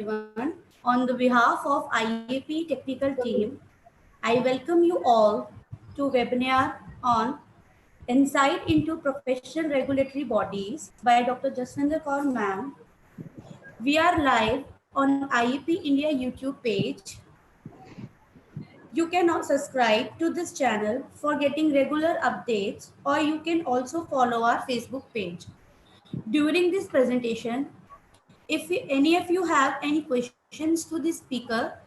everyone. On the behalf of IAP technical team, I welcome you all to webinar on Insight into Professional Regulatory Bodies by Dr. Jaswinder Kaur ma'am. We are live on IAP India YouTube page. You can now subscribe to this channel for getting regular updates, or you can also follow our Facebook page. During this presentation, if any of you have any questions to the speaker,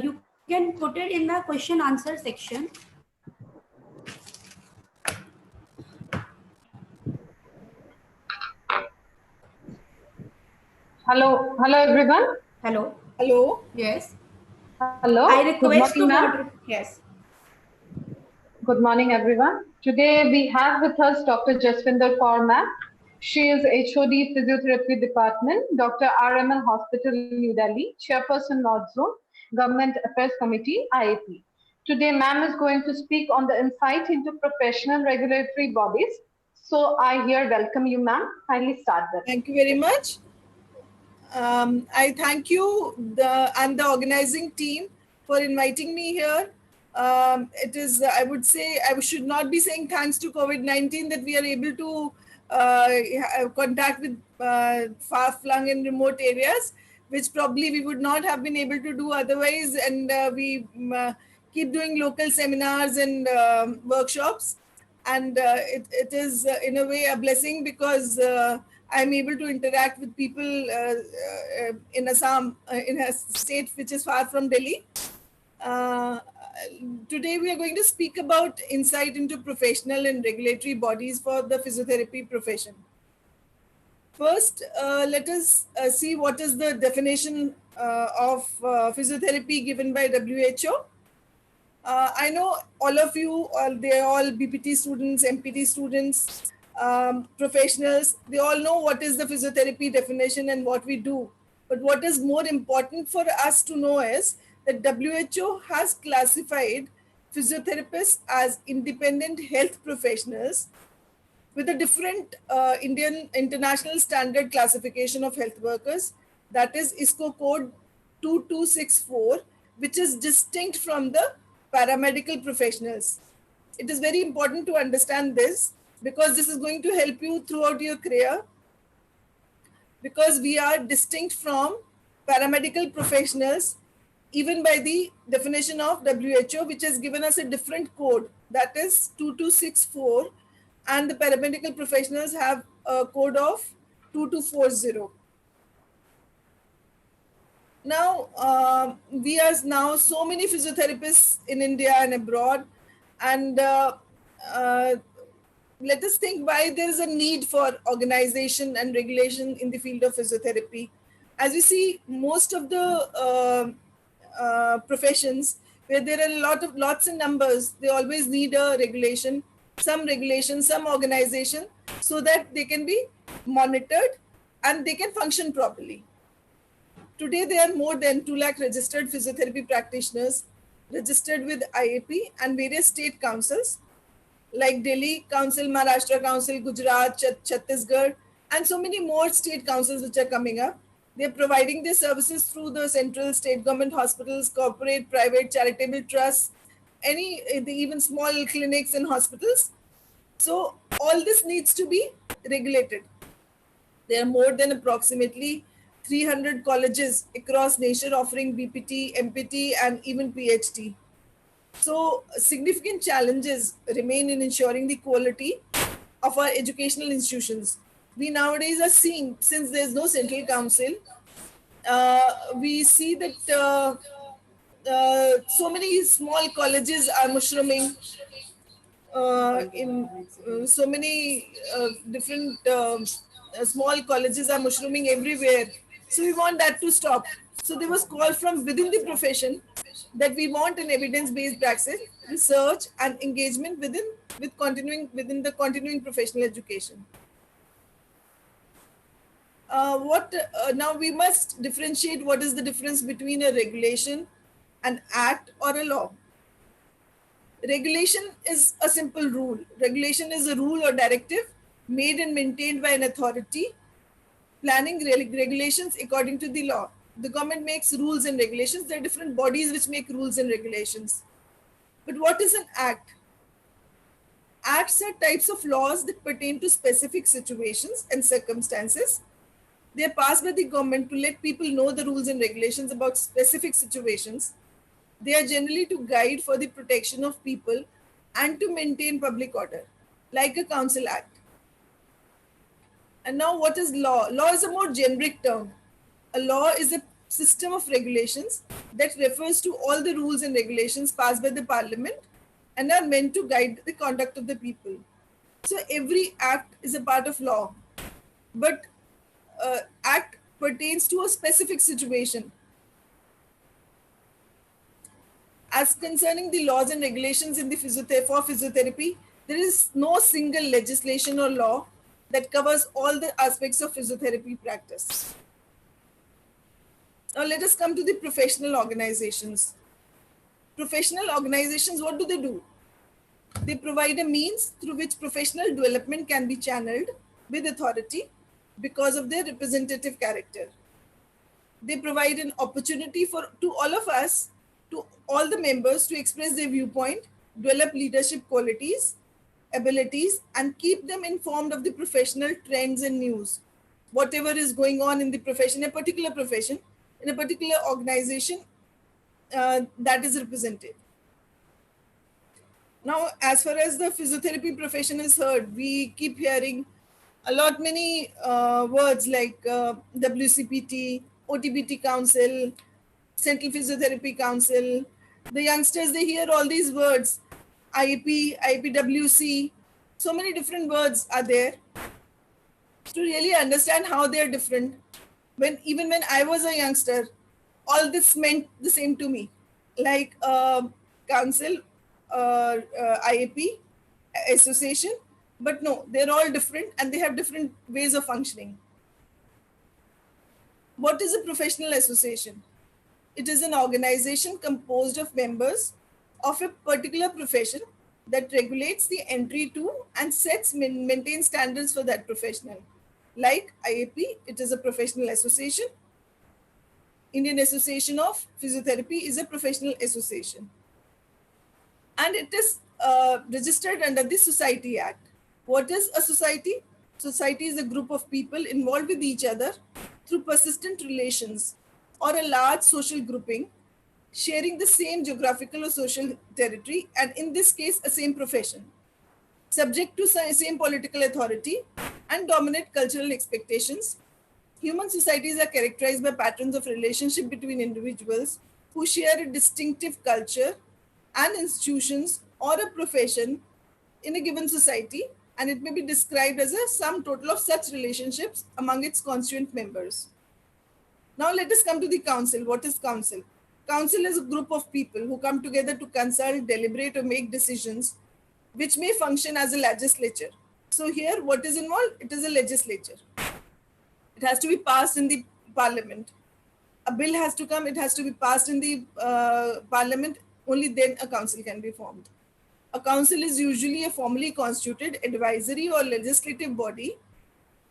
you can put it in the question answer section. Hello everyone. Hello. Yes. Hello. I Good request morning, to ma'am. moderate. Yes. Good morning, everyone. Today we have with us Dr. Jaswinder Kaur ma'am. She is HOD Physiotherapy Department, Dr. RML Hospital, New Delhi, Chairperson North Zone, Government Affairs Committee, IAP. Today, ma'am is going to speak on the insight into professional regulatory bodies. So I here welcome you, ma'am. Kindly start that. Thank you very much. I thank you and the organizing team for inviting me here. It is, I would say, I should not be saying thanks to COVID-19 that we are able to have contact with far-flung and remote areas, which probably we would not have been able to do otherwise. And we keep doing local seminars and workshops. And it is in a way a blessing because I'm able to interact with people in Assam, in a state which is far from Delhi. Today we are going to speak about insight into professional and regulatory bodies for the physiotherapy profession. First, let us see what is the definition of physiotherapy given by WHO. I know all of you, they're all BPT students, MPT students, professionals. They all know what is the physiotherapy definition and what we do. But what is more important for us to know is that WHO has classified physiotherapists as independent health professionals with a different Indian international standard classification of health workers, that is ISCO code 2264, which is distinct from the paramedical professionals. It is very important to understand this because this is going to help you throughout your career, because we are distinct from paramedical professionals even by the definition of WHO, which has given us a different code, that is 2264, and the paramedical professionals have a code of 2240. Now, we are now so many physiotherapists in India and abroad, and let us think why there is a need for organization and regulation in the field of physiotherapy. As we see, most of the professions where there are lots in numbers, they always need a regulation, some organization, so that they can be monitored and they can function properly. Today, there are more than 2 lakh registered physiotherapy practitioners registered with IAP and various state councils like Delhi Council, Maharashtra Council, Gujarat, Chhattisgarh, and so many more state councils which are coming up. They're providing their services through the central state government hospitals, corporate, private, charitable trusts, even small clinics and hospitals. So all this needs to be regulated. There are more than approximately 300 colleges across nation offering BPT, MPT, and even PhD. So significant challenges remain in ensuring the quality of our educational institutions. We nowadays are seeing, since there's no central council, we see that so many small colleges are mushrooming in so many different small colleges are mushrooming everywhere. So we want that to stop. So there was call from within the profession that we want an evidence-based practice, research, and engagement within the continuing professional education. Now we must differentiate what is the difference between a regulation, an act, or a law. Regulation is a simple rule. Regulation is a rule or directive made and maintained by an authority, planning regulations according to the law. the government makes rules and regulations. There are different bodies which make rules and regulations. But what is an act? Acts are types of laws that pertain to specific situations and circumstances. They are passed by the government to let people know the rules and regulations about specific situations. They are generally to guide for the protection of people and to maintain public order, like a council act. And now, what is law? Law is a more generic term. A law is a system of regulations that refers to all the rules and regulations passed by the parliament and are meant to guide the conduct of the people. So every act is a part of law, but act pertains to a specific situation. As concerning the laws and regulations in the for physiotherapy, there is no single legislation or law that covers all the aspects of physiotherapy practice. Now let us come to the professional organizations. Professional organizations, what do? They provide a means through which professional development can be channeled with authority because of their representative character. They provide an opportunity to all of us, to all the members, to express their viewpoint, develop leadership qualities, abilities, and keep them informed of the professional trends and news. Whatever is going on in the profession, a particular profession, in a particular organization that is represented. Now, as far as the physiotherapy profession is heard, we keep hearing many words like WCPT, OTBT Council, Central Physiotherapy Council. The youngsters, they hear all these words, IEP, IPWC, so many different words are there. To really understand how they're different, even when I was a youngster, all this meant the same to me, like council, IAP, association, but no, they're all different and they have different ways of functioning. What is a professional association? It is an organization composed of members of a particular profession that regulates the entry to and maintains standards for that professional. Like IAP, it is a professional association. Indian Association of Physiotherapy is a professional association. And it is registered under the Society Act. What is a society? Society is a group of people involved with each other through persistent relations or a large social grouping, sharing the same geographical or social territory, and in this case, a same profession, subject to same political authority and dominant cultural expectations. Human societies are characterized by patterns of relationship between individuals who share a distinctive culture and institutions or a profession in a given society, and it may be described as a sum total of such relationships among its constituent members. Now let us come to the council. What is council? Council is a group of people who come together to consult, deliberate, or make decisions which may function as a legislature. So here, what is involved? It is a legislature. It has to be passed in the parliament. A bill has to come, it has to be passed in the parliament, only then a council can be formed. A council is usually a formally constituted advisory or legislative body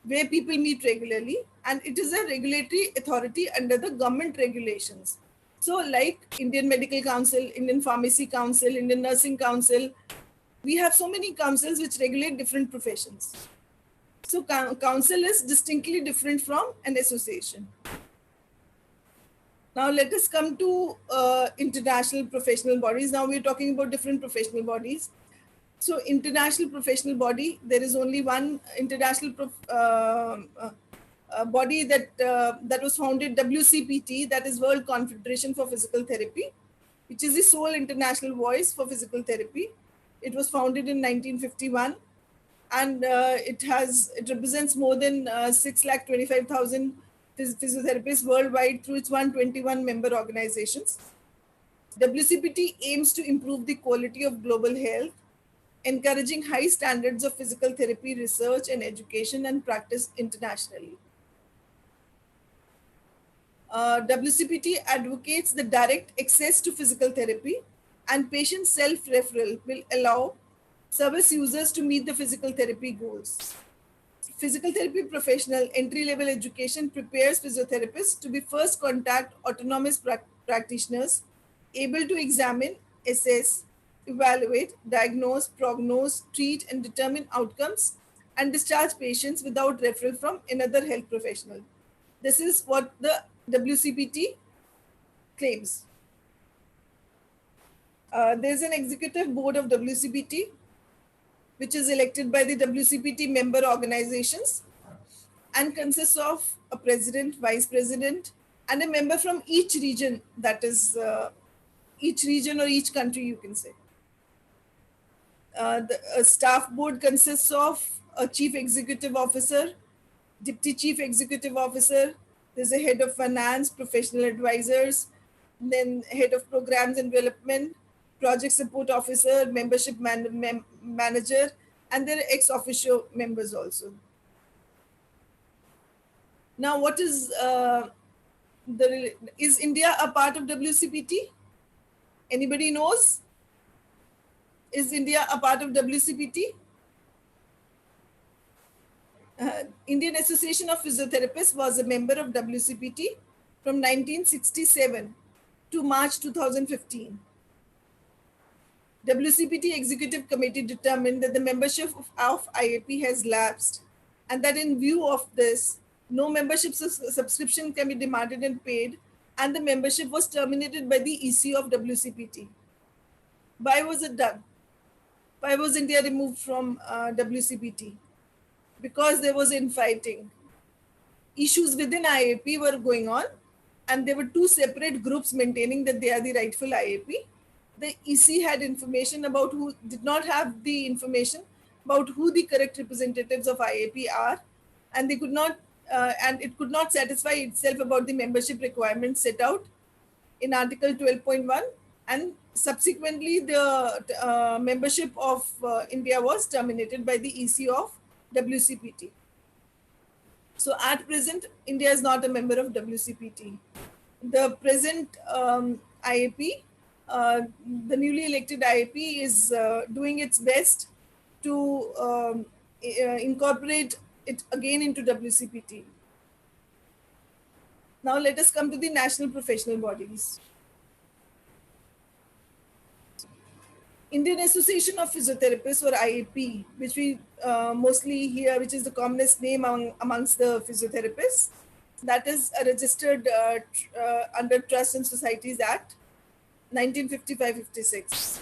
where people meet regularly, and it is a regulatory authority under the government regulations. So like Indian Medical Council, Indian Pharmacy Council, Indian Nursing Council, we have so many councils which regulate different professions. So council is distinctly different from an association. Now let us come to international professional bodies. Now we're talking about different professional bodies. So international professional body, there is only one international body that was founded, WCPT, that is World Confederation for Physical Therapy, which is the sole international voice for physical therapy. It was founded in 1951, and it represents more than 6,25,000 physiotherapists worldwide through its 121 member organizations. WCPT aims to improve the quality of global health, encouraging high standards of physical therapy research and education and practice internationally. WCPT advocates the direct access to physical therapy, and patient self-referral will allow service users to meet the physical therapy goals. Physical therapy professional entry-level education prepares physiotherapists to be first contact autonomous practitioners able to examine, assess, evaluate, diagnose, prognose, treat, and determine outcomes and discharge patients without referral from another health professional. This is what the WCPT claims. There's an executive board of WCPT, which is elected by the WCPT member organizations and consists of a president, vice president, and a member from each region, that is, each region or each country, you can say. The staff board consists of a chief executive officer, deputy chief executive officer, there's a head of finance, professional advisors, then head of programs and development, project support officer, membership manager, and there are ex officio members also. Now, what is is India a part of WCPT? Anybody knows? Is India a part of WCPT? Indian Association of Physiotherapists was a member of WCPT from 1967 to March 2015. WCPT Executive Committee determined that the membership of IAP has lapsed and that in view of this, no membership subscription can be demanded and paid, and the membership was terminated by the EC of WCPT. Why was it done? Why was India removed from WCPT? Because there was infighting. Issues within IAP were going on, and there were two separate groups maintaining that they are the rightful IAP. The EC had information about who did not have the information about who the correct representatives of IAP are, and they could not, and it could not satisfy itself about the membership requirements set out in Article 12.1, and subsequently the membership of India was terminated by the EC of WCPT. So at present, India is not a member of WCPT. The present IAP, the newly elected IAP is doing its best to incorporate it again into WCPT. Now let us come to the national professional bodies. Indian Association of Physiotherapists, or IAP, which we mostly hear, which is the commonest name amongst the physiotherapists, that is registered under Trust and Societies Act 1955-56.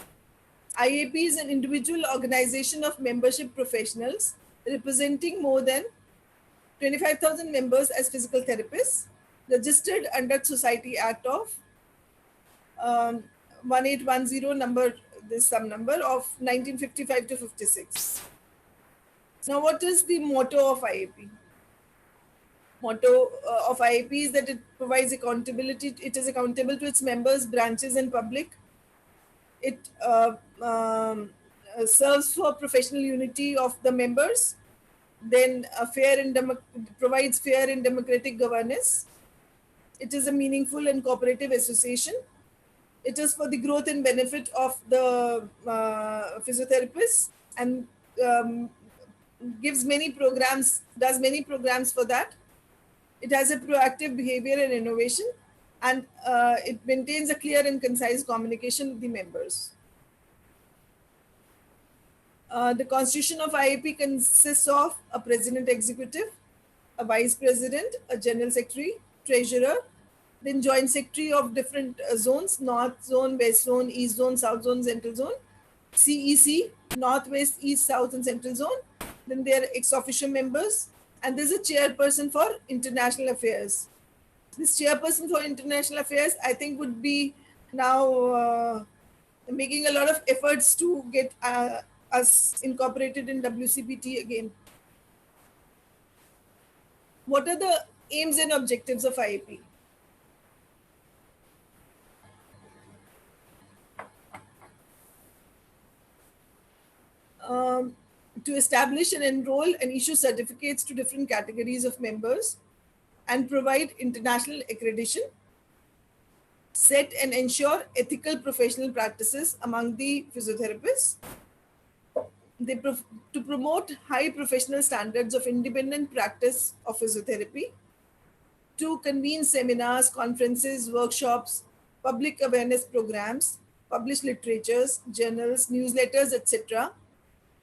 IAP is an individual organization of membership professionals representing more than 25,000 members as physical therapists, registered under Society Act of 1810 number, this some number of 1955 to 56. Now, what is the motto of IAP? Motto of IAP is that it provides accountability. It is accountable to its members, branches, and public. It serves for professional unity of the members. Then provides fair and democratic governance. It is a meaningful and cooperative association. It is for the growth and benefit of the physiotherapists, and gives many programs, does many programs for that. It has a proactive behavior and innovation, and it maintains a clear and concise communication with the members. The constitution of IAP consists of a president executive, a vice president, a general secretary, treasurer, then joint secretary of different zones: north zone, west zone, east zone, south zone, central zone, CEC, north, west, east, south, and central zone. Then there are ex officio members, and there's a chairperson for international affairs. This chairperson for international affairs, I think, would be now making a lot of efforts to get us incorporated in WCPT again. What are the aims and objectives of IAP? To establish and enroll and issue certificates to different categories of members and provide international accreditation, set and ensure ethical professional practices among the physiotherapists, To promote high professional standards of independent practice of physiotherapy, to convene seminars, conferences, workshops, public awareness programs, publish literatures, journals, newsletters, etc.,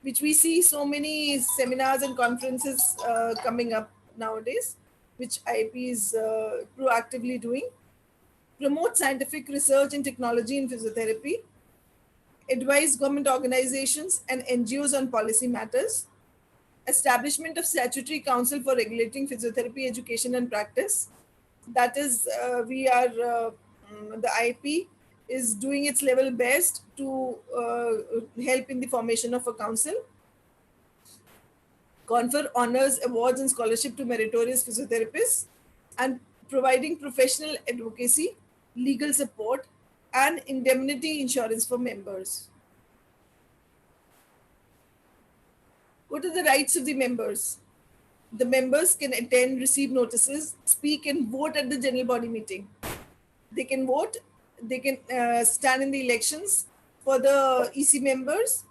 which we see so many seminars and conferences coming up nowadays, which IAP is proactively doing. Promote scientific research and technology in physiotherapy, advise government organizations and NGOs on policy matters, establishment of statutory council for regulating physiotherapy education and practice. That is, the IP is doing its level best to help in the formation of a council. Confer honors, awards, and scholarship to meritorious physiotherapists, and providing professional advocacy, legal support, and indemnity insurance for members. What are the rights of the members? The members can attend, receive notices, speak, and vote at the general body meeting. They can vote, they can stand in the elections for the EC members,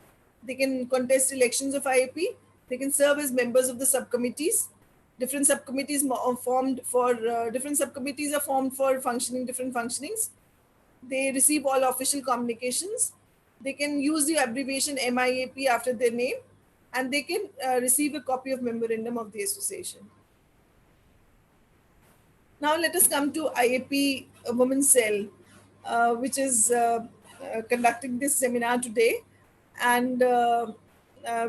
they can contest elections of IAP, they can serve as members of the subcommittees. Different subcommittees are formed for functioning different functionings. They receive all official communications. They can use the abbreviation MIAP after their name, and they can receive a copy of memorandum of the association. Now let us come to IAP Women's Cell, which is conducting this seminar today, and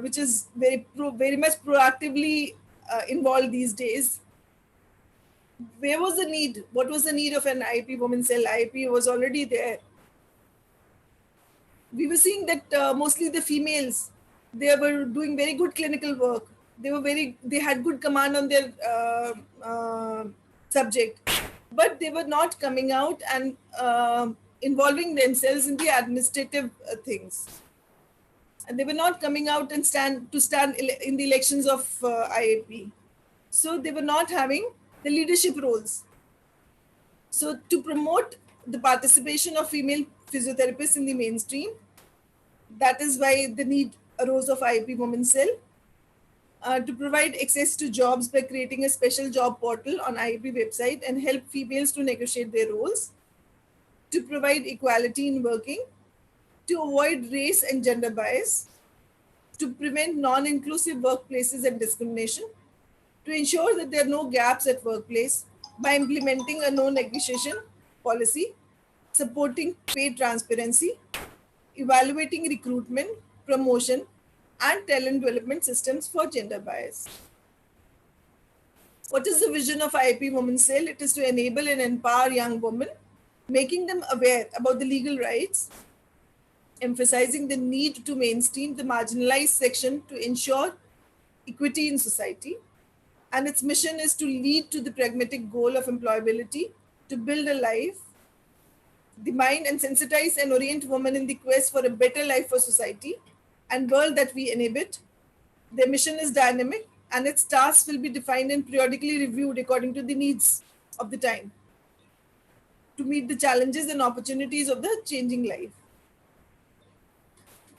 which is very much proactively involved these days. Where was the need? What was the need of an IAP Women's Cell? IAP was already there. We were seeing that mostly the females, they were doing very good clinical work. They had good command on their subject, but they were not coming out and involving themselves in the administrative things. And they were not coming out and stand in the elections of IAP. So they were not having the leadership roles. So to promote the participation of female physiotherapists in the mainstream, that is why the need arose of IAP Women's Cell. To provide access to jobs by creating a special job portal on IAP website and help females to negotiate their roles. To provide equality in working. To avoid race and gender bias. To prevent non-inclusive workplaces and discrimination. To ensure that there are no gaps at workplace by implementing a no negotiation policy, supporting pay transparency, evaluating recruitment, promotion, and talent development systems for gender bias. What is the vision of IAP Women's Cell? It is to enable and empower young women, making them aware about the legal rights, emphasizing the need to mainstream the marginalized section to ensure equity in society. And its mission is to lead to the pragmatic goal of employability, to build a life, the mind, and sensitize and orient women in the quest for a better life for society and world that we inhabit. Their mission is dynamic, and its tasks will be defined and periodically reviewed according to the needs of the time to meet the challenges and opportunities of the changing life.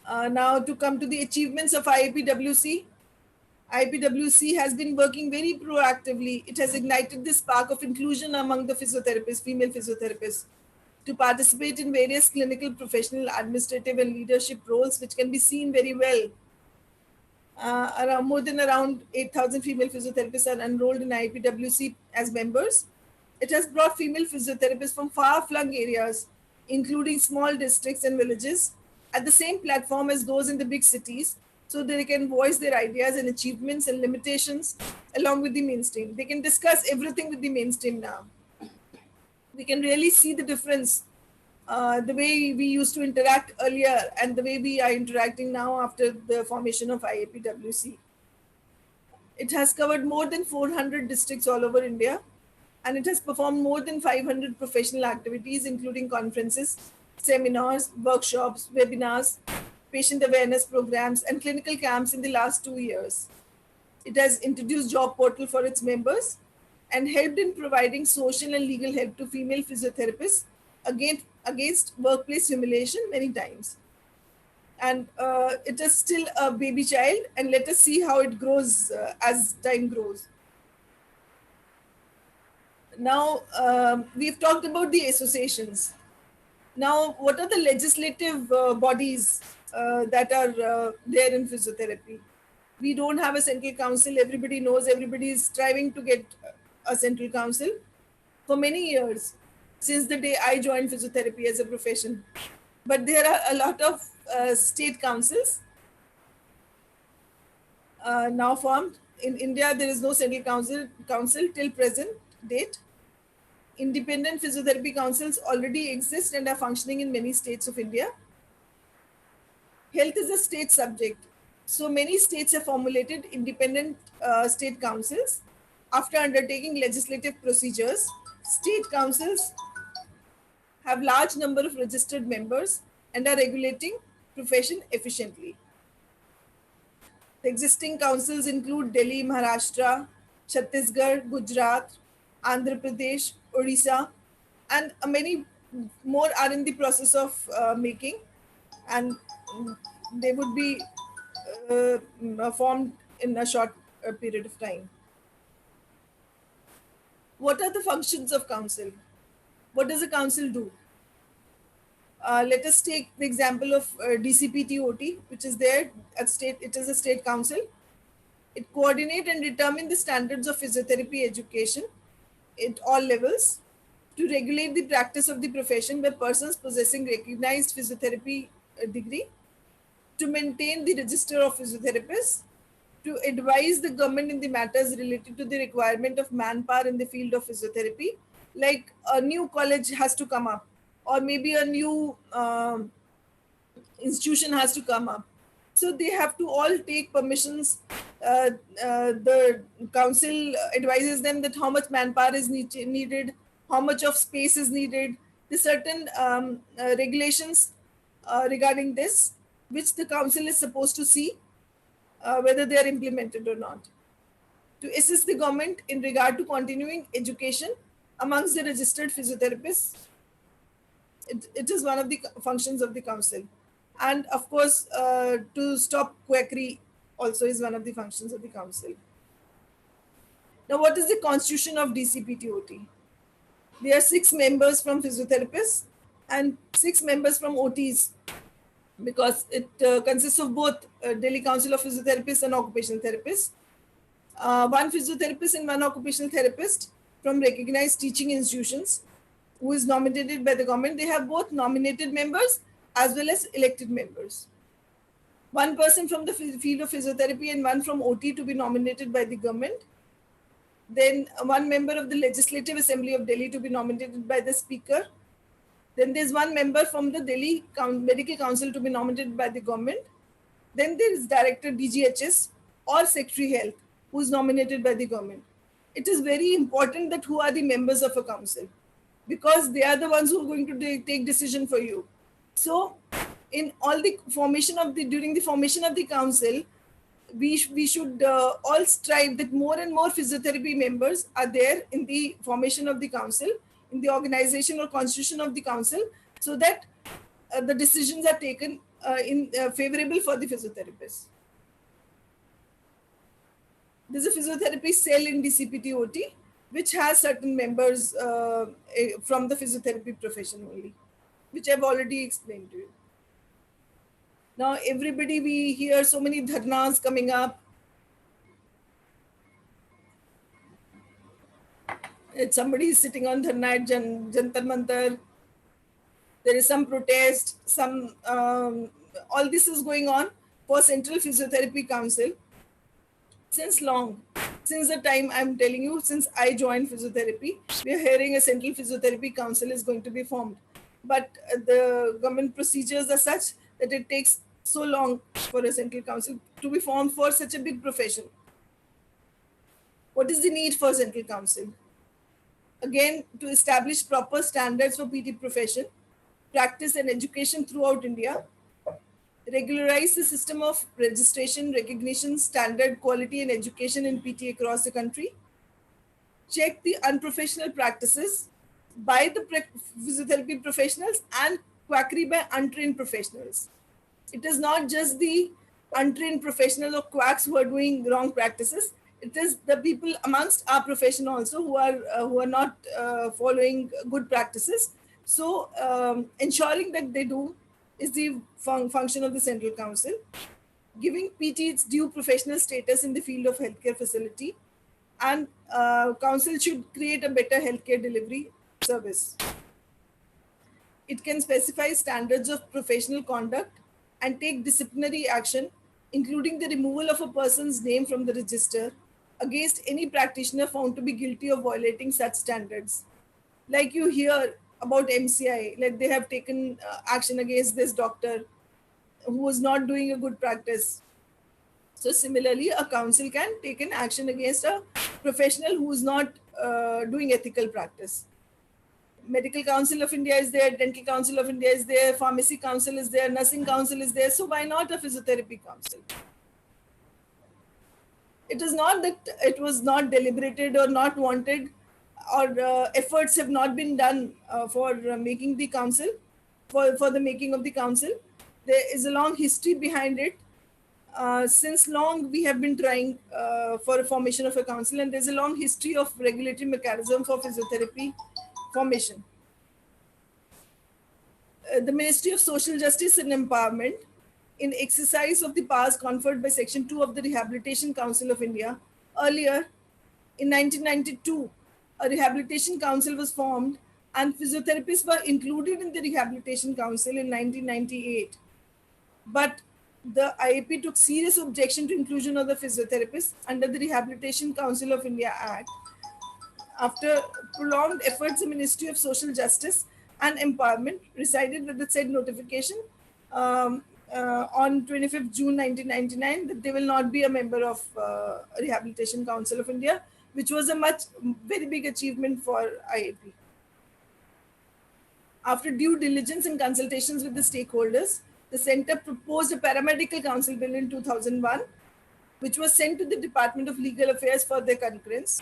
Now to come to the achievements of IAPWC. IAPWC has been working very proactively. It has ignited the spark of inclusion among the physiotherapists, female physiotherapists, to participate in various clinical, professional, administrative, and leadership roles, which can be seen very well. More than around 8,000 female physiotherapists are enrolled in IAPWC as members. It has brought female physiotherapists from far-flung areas, including small districts and villages, at the same platform as those in the big cities, so they can voice their ideas and achievements and limitations along with the mainstream. They can discuss everything with the mainstream now. We can really see the difference, the way we used to interact earlier and the way we are interacting now after the formation of IAPWC. It has covered more than 400 districts all over India, and it has performed more than 500 professional activities, including conferences, seminars, workshops, webinars, patient awareness programs, and clinical camps in the last 2 years. It has introduced job portal for its members and helped in providing social and legal help to female physiotherapists against workplace humiliation many times. and it is still a baby child, and let us see how it grows as time grows. Now, we've talked about the associations. Now, what are the legislative bodies that are there in physiotherapy? We don't have a central council. Everybody knows, everybody is striving to get a central council for many years, since the day I joined physiotherapy as a profession. But there are a lot of state councils now formed. In India, there is no central council till present date. Independent physiotherapy councils already exist and are functioning in many states of India. Health is a state subject. So many states have formulated independent state councils. After undertaking legislative procedures, state councils have large number of registered members and are regulating profession efficiently. The existing councils include Delhi, Maharashtra, Chhattisgarh, Gujarat, Andhra Pradesh, Odisha, and many more are in the process of making, and they would be formed in a short period of time. What are the functions of council? What does a council do? Let us take the example of DCPTOT, which is there at state. It is a state council. It coordinates and determines the standards of physiotherapy education at all levels, to regulate the practice of the profession by persons possessing recognized physiotherapy degree, to maintain the register of physiotherapists, to advise the government in the matters related to the requirement of manpower in the field of physiotherapy, like a new college has to come up, or maybe a new institution has to come up. So they have to all take permissions. The council advises them that how much manpower is needed, how much of space is needed. There's certain regulations regarding this, which the council is supposed to see whether they are implemented or not. To assist the government in regard to continuing education amongst the registered physiotherapists, it is one of the functions of the council. And of course, to stop quackery also is one of the functions of the council. Now, what is the constitution of DCPTOT? There are 6 members from physiotherapists and 6 members from OTs, because it consists of both Delhi Council of Physiotherapists and occupational therapists. 1 physiotherapist and 1 occupational therapist from recognized teaching institutions, who is nominated by the government. They have both nominated members as well as elected members. 1 person from the field of physiotherapy and 1 from OT to be nominated by the government. Then 1 member of the Legislative Assembly of Delhi to be nominated by the Speaker. Then there's 1 member from the Delhi Medical Council to be nominated by the government. Then there is Director DGHS or Secretary Health, who is nominated by the government. It is very important that who are the members of a council, because they are the ones who are going to take decision for you. So in all the formation of during the formation of the council, we should all strive that more and more physiotherapy members are there in the formation of the council, in the organization or constitution of the council, so that the decisions are taken in favorable for the physiotherapists. There's a physiotherapy cell in DCPTOT, which has certain members from the physiotherapy profession only, which I've already explained to you. Now, everybody, we hear so many dharnas coming up. Somebody is sitting on dharna at Jantar Mantar. There is some protest, all this is going on for Central Physiotherapy Council since long. Since the time I'm telling you, since I joined physiotherapy, we are hearing a Central Physiotherapy Council is going to be formed. But the government procedures are such that it takes so long for a central council to be formed for such a big profession. What is the need for central council? Again, to establish proper standards for PT profession, practice and education throughout India, regularize the system of registration, recognition, standard, quality and education in PT across the country, check the unprofessional practices by the physiotherapy professionals and quackery by untrained professionals. It is not just the untrained professionals or quacks who are doing wrong practices. It is the people amongst our profession also who are not following good practices. So ensuring that they do is the function of the Central Council. Giving PT its due professional status in the field of healthcare facility, and council should create a better healthcare delivery service. It can specify standards of professional conduct and take disciplinary action, including the removal of a person's name from the register against any practitioner found to be guilty of violating such standards. Like you hear about MCI, like they have taken action against this doctor who was not doing a good practice. So similarly, a council can take an action against a professional who is not doing ethical practice. Medical Council of India is there, Dental Council of India is there, Pharmacy Council is there, Nursing Council is there. So why not a Physiotherapy Council? It is not that it was not deliberated or not wanted, or efforts have not been done for making the council, for the making of the council. There is a long history behind it. Since long we have been trying for a formation of a council, and there's a long history of regulatory mechanism for physiotherapy formation. The Ministry of Social Justice and Empowerment, in exercise of the powers conferred by Section 2 of the Rehabilitation Council of India, earlier in 1992, a Rehabilitation Council was formed and physiotherapists were included in the Rehabilitation Council in 1998. But the IAP took serious objection to inclusion of the physiotherapists under the Rehabilitation Council of India Act. After prolonged efforts, the Ministry of Social Justice and Empowerment resided with the said notification on 25th June 1999 that they will not be a member of Rehabilitation Council of India, which was a very big achievement for IAP. After due diligence and consultations with the stakeholders, the Centre proposed a Paramedical Council Bill in 2001, which was sent to the Department of Legal Affairs for their concurrence.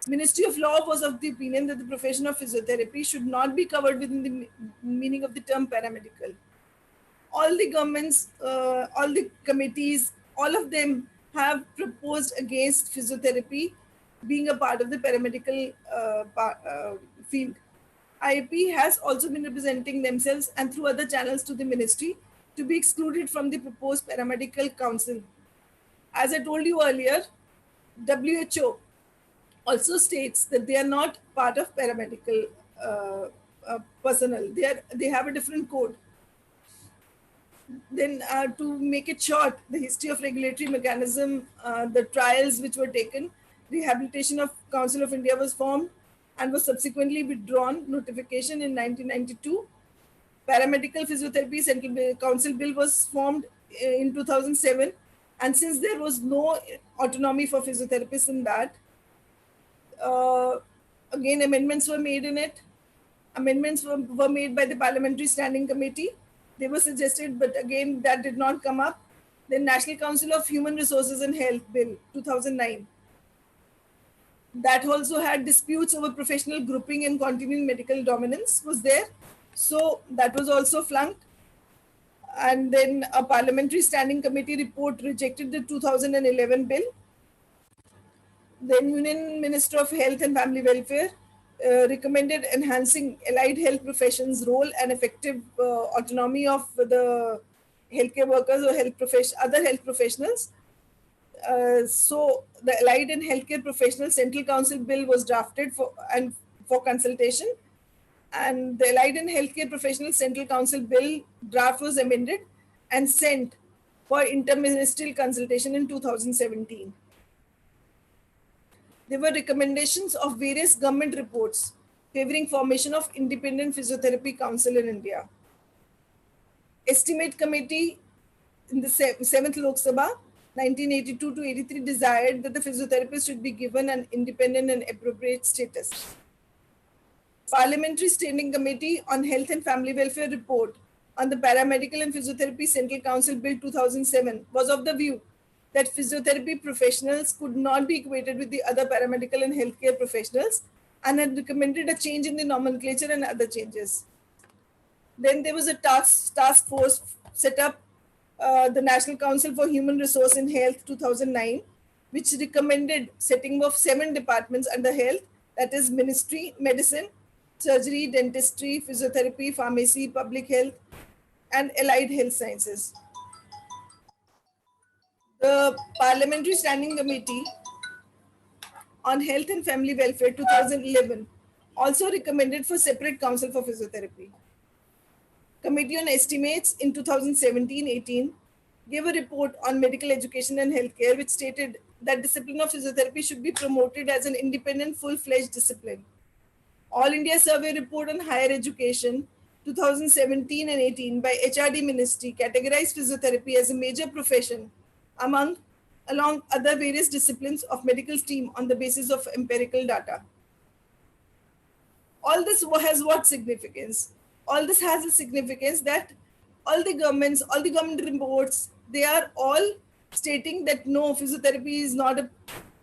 Ministry of Law was of the opinion that the profession of physiotherapy should not be covered within the meaning of the term paramedical. All the governments, all the committees, all of them have proposed against physiotherapy being a part of the paramedical field. IAP has also been representing themselves and through other channels to the ministry to be excluded from the proposed paramedical council. As I told you earlier, WHO also states that they are not part of paramedical personnel. They have a different code. Then to make it short, the history of regulatory mechanism, the trials which were taken, Rehabilitation of Council of India was formed and was subsequently withdrawn notification in 1992. Paramedical Physiotherapy Central Council Bill was formed in 2007, and since there was no autonomy for physiotherapists in that, again amendments were made in it. Amendments were made by the Parliamentary Standing Committee. They were suggested, but again that did not come up. Then National Council of Human Resources and Health Bill 2009. That also had disputes over professional grouping and continuing medical dominance was there. So that was also flunked. And then a Parliamentary Standing Committee report rejected the 2011 bill. Then Union Minister of Health and Family Welfare recommended enhancing allied health professions' role and effective autonomy of the healthcare workers or other health professionals. So the Allied and Healthcare Professional Central Council Bill was drafted for consultation, and the Allied and Healthcare Professional Central Council Bill draft was amended and sent for interministerial consultation in 2017. There were recommendations of various government reports favoring formation of Independent Physiotherapy Council in India. Estimate Committee in the 7th Lok Sabha 1982 to 83 desired that the physiotherapist should be given an independent and appropriate status. Parliamentary Standing Committee on Health and Family Welfare report on the Paramedical and Physiotherapy Central Council Bill 2007 was of the view that physiotherapy professionals could not be equated with the other paramedical and healthcare professionals and had recommended a change in the nomenclature and other changes. Then there was a task force set up the National Council for Human Resource in Health 2009, which recommended setting of 7 departments under health, that is ministry, medicine, surgery, dentistry, physiotherapy, pharmacy, public health, and allied health sciences. The Parliamentary Standing Committee on Health and Family Welfare 2011 also recommended for separate council for physiotherapy. Committee on Estimates in 2017-18 gave a report on medical education and healthcare, which stated that discipline of physiotherapy should be promoted as an independent, full-fledged discipline. All India Survey Report on Higher Education 2017 and 18 by HRD Ministry categorized physiotherapy as a major profession along other various disciplines of medical stream on the basis of empirical data. All this has what significance? All this has a significance that all the government reports, they are all stating that no, physiotherapy is not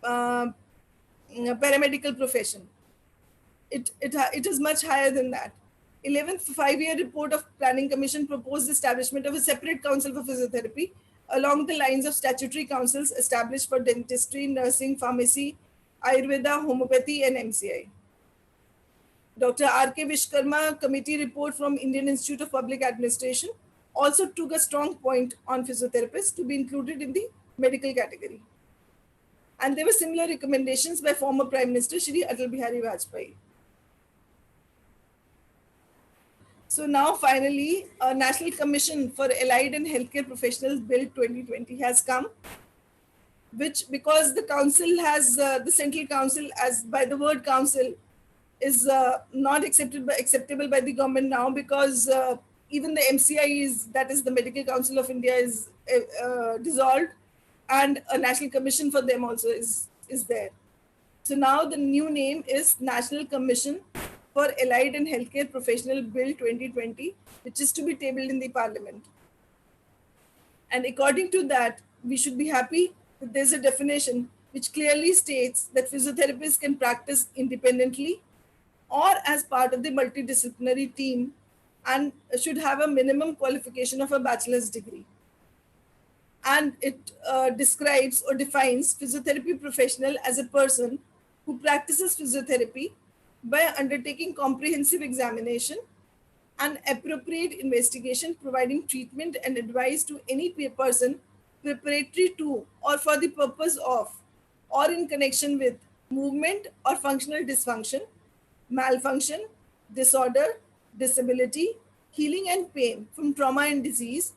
a paramedical profession. It is much higher than that. 11th 5-year report of Planning Commission proposed the establishment of a separate council for physiotherapy along the lines of statutory councils established for dentistry, nursing, pharmacy, Ayurveda, homeopathy, and MCI. Dr. R.K. Vishkarma committee report from Indian Institute of Public Administration also took a strong point on physiotherapists to be included in the medical category. And there were similar recommendations by former Prime Minister Shri Atal Bihari Vajpayee. So now finally, a National Commission for Allied and Healthcare Professionals Bill 2020 has come, which, because the council has, the central council, as by the word council, is not acceptable by the government now, because even the MCI is, that is the Medical Council of India, is dissolved, and a national commission for them also is there. So now the new name is National Commission for Allied and Healthcare Professional Bill 2020, which is to be tabled in the Parliament. And according to that, we should be happy that there's a definition which clearly states that physiotherapists can practice independently or as part of the multidisciplinary team and should have a minimum qualification of a bachelor's degree. And it describes or defines physiotherapy professional as a person who practices physiotherapy by undertaking comprehensive examination and appropriate investigation, providing treatment and advice to any person preparatory to or for the purpose of or in connection with movement or functional dysfunction, malfunction, disorder, disability, healing and pain from trauma and disease,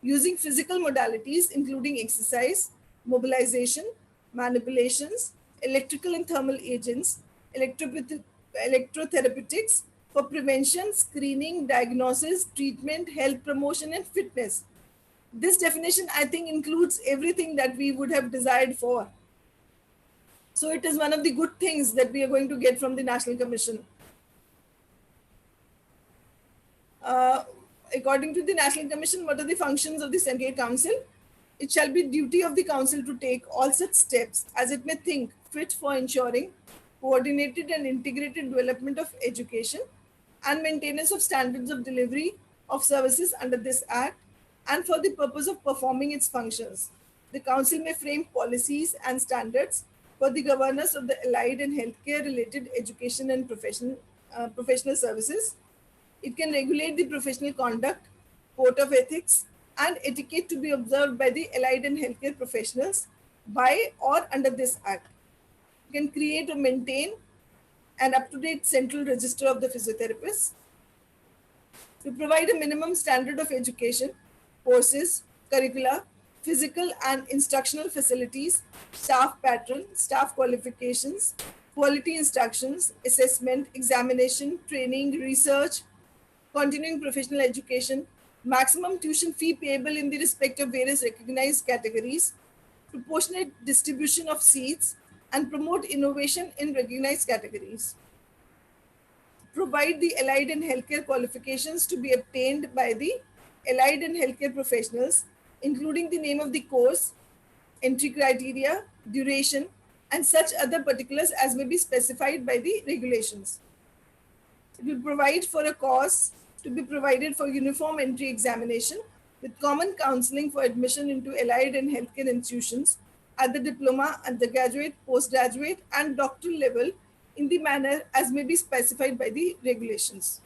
using physical modalities including exercise, mobilization, manipulations, electrical and thermal agents, electrotherapeutics for prevention, screening, diagnosis, treatment, health promotion, and fitness. This definition, I think, includes everything that we would have desired for. So it is one of the good things that we are going to get from the National Commission. According to the National Commission, what are the functions of the Central Council? It shall be duty of the Council to take all such steps as it may think fit for ensuring coordinated and integrated development of education and maintenance of standards of delivery of services under this Act, and for the purpose of performing its functions. The Council may frame policies and standards for the governance of the allied and healthcare related education and professional services. It can regulate the professional conduct, code of ethics, and etiquette to be observed by the allied and healthcare professionals by or under this Act. It can create or maintain an up-to-date central register of the physiotherapists. To provide a minimum standard of education, courses, curricula, physical and instructional facilities, staff pattern, staff qualifications, quality instructions, assessment, examination, training, research, continuing professional education, maximum tuition fee payable in the respect of various recognized categories, proportionate distribution of seats, and promote innovation in recognized categories. Provide the allied and healthcare qualifications to be obtained by the allied and healthcare professionals, including the name of the course, entry criteria, duration, and such other particulars as may be specified by the regulations. It will provide for a course to be provided for uniform entry examination with common counseling for admission into allied and healthcare institutions at the diploma, undergraduate, postgraduate, and doctoral level in the manner as may be specified by the regulations.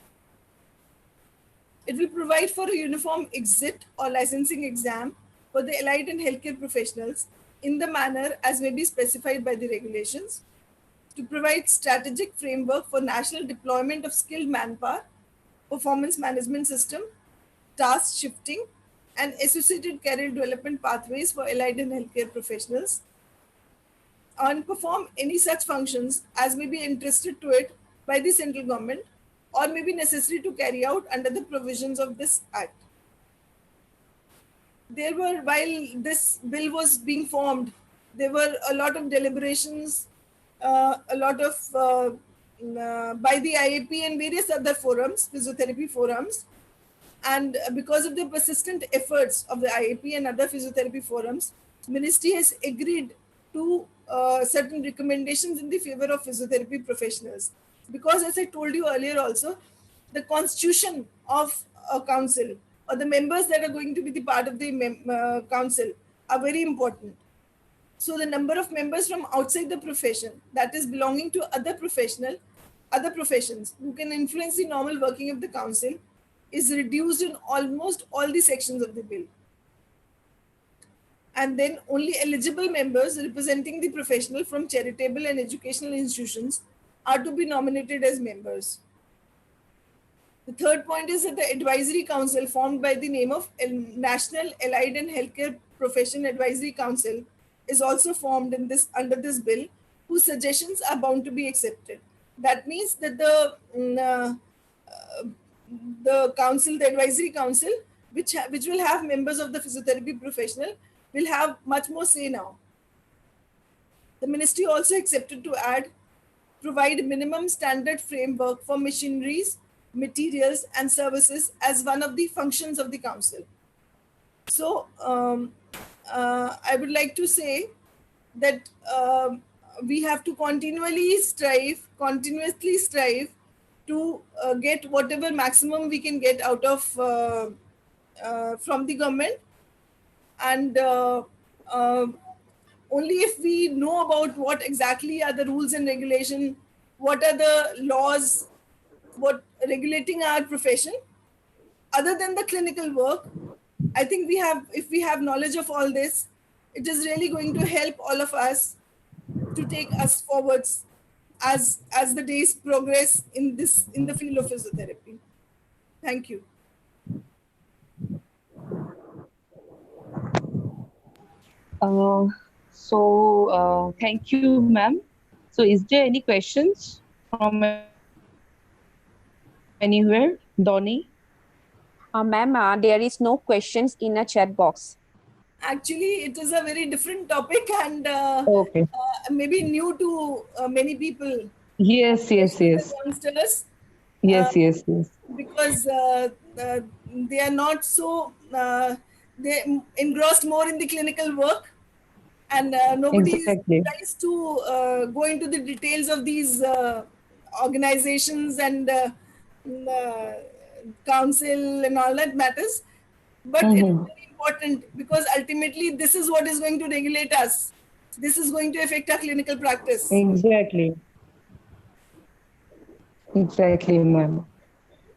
It will provide for a uniform exit or licensing exam for the allied and healthcare professionals in the manner as may be specified by the regulations, to provide strategic framework for national deployment of skilled manpower, performance management system, task shifting, and associated career development pathways for allied and healthcare professionals, and perform any such functions as may be entrusted to it by the central government or may be necessary to carry out under the provisions of this act. There were, while this bill was being formed, there were a lot of deliberations, a lot of by the IAP and various other forums, physiotherapy forums, and because of the persistent efforts of the IAP and other physiotherapy forums, Ministry has agreed to certain recommendations in the favor of physiotherapy professionals. Because as I told you earlier also, the constitution of a council or the members that are going to be the part of the council are very important. So the number of members from outside the profession, that is belonging to other professions who can influence the normal working of the council, is reduced in almost all the sections of the bill. And then only eligible members representing the professional from charitable and educational institutions are to be nominated as members. The third point is that the advisory council formed by the name of National Allied and Healthcare Profession Advisory Council is also formed in this under this bill, whose suggestions are bound to be accepted. That means that the council, the advisory council, which will have members of the physiotherapy professional, will have much more say now. The ministry also accepted to provide minimum standard framework for machineries, materials, and services as one of the functions of the council. So I would like to say that we have to continuously strive to get whatever maximum we can get out of from the government, and only if we know about what exactly are the rules and regulation, what are the laws, what regulating our profession, other than the clinical work, I think if we have knowledge of all this, it is really going to help all of us to take us forwards as the days progress in the field of physiotherapy. Thank you. Thank you, ma'am. So is there any questions from anywhere? Donnie? Ma'am, there is no questions in a chat box. Actually, it is a very different topic and Okay. maybe new to many people. Yes. Youngsters. Yes. Because they are not so, they engrossed more in the clinical work, and nobody Exactly. tries to go into the details of these organizations and council and all that matters. But it's very important because ultimately this is what is going to regulate us. This is going to affect our clinical practice. Exactly, ma'am.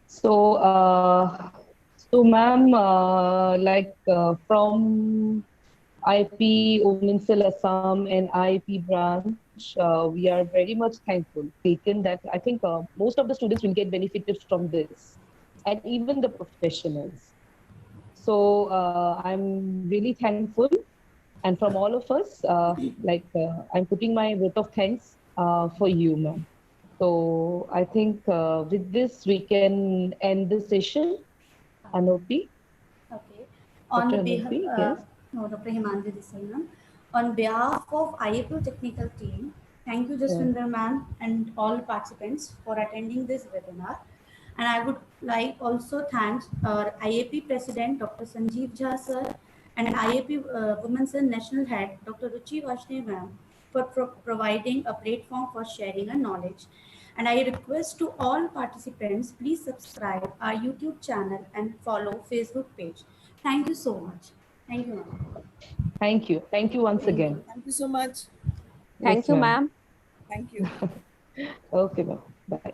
So, ma'am, from IP, Uninsel Assam and IIP branch, we are very much thankful, taken that I think most of the students will get benefited from this, and even the professionals. So I'm really thankful, and from all of us, I'm putting my vote of thanks for you, ma'am. So I think with this we can end the session. Anopi. Okay. On Dr. behalf, Anopi, yes. no, Dr. Himanji Desai ma'am. On behalf of IAP technical team, thank you Jaswinder ma'am and all participants for attending this webinar. And I would like also thanks our IAP President Dr. Sanjeev Jha sir and IAP Women's and National Head Dr. Ruchi Vaishnav ma'am for providing a platform for sharing our knowledge. And I request to all participants, please subscribe our YouTube channel and follow Facebook page. Thank you so much. Thank you, ma'am. Thank you. Thank you once Thank you. again. Thank you so much. Thank Yes, you, ma'am. ma'am. Thank you. Okay, ma'am. Bye.